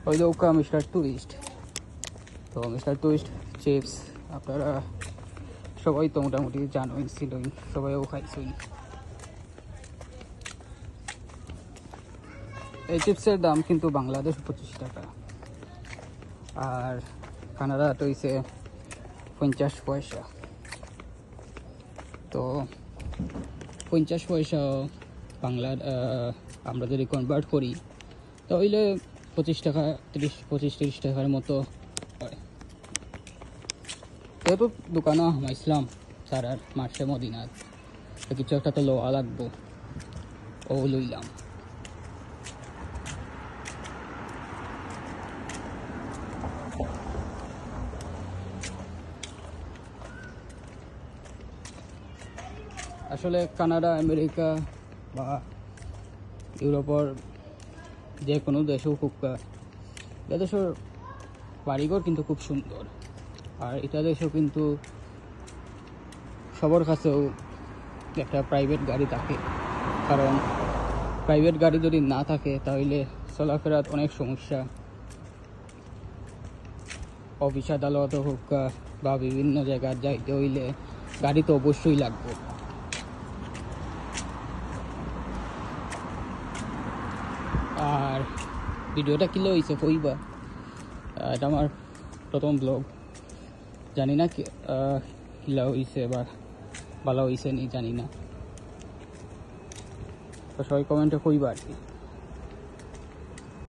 হইল ওকা mister tourist. তো mister tourist chips আপনারা সবাই তো মোটামুটি জানোই, ছিলই, সবাইও খাইছই। এই চিপসের দাম কিন্তু বাংলাদেশ 25 টাকা, আর কানাডা তো হইছে 50 পয়সা। তো 50 পয়সা বাংলার আমরা যদি কনভার্ট করি তাহলে 25 টাকা 25-30 টাকার মতো হয়। যেহেতু দোকানও হামাইছিলাম সারার মার্চে মদিনার, তো কিছু একটা তো লোয়া লাগবো, ও লইলাম। আসলে কানাডা, আমেরিকা বা ইউরোপের যে কোনো দেশেও খুব দেশের বাড়িঘর কিন্তু খুব সুন্দর, আর এটা দেশেও কিন্তু সবার কাছেও একটা প্রাইভেট গাড়ি থাকে। কারণ প্রাইভেট গাড়ি যদি না থাকে তাহলে চলাফেরার অনেক সমস্যা, অফিস আদালত হোক বা বিভিন্ন জায়গায় যাইতে হইলে গাড়ি তো অবশ্যই লাগবে। আর ভিডিওটা কিলো হয়েছে কইবা, এটা আমার প্রথম ব্লগ, জানি না কিলা হয়েছে বা ভালো হয়েছে নি জানি না, তো সবাই কমেন্টে কইবা আর কি।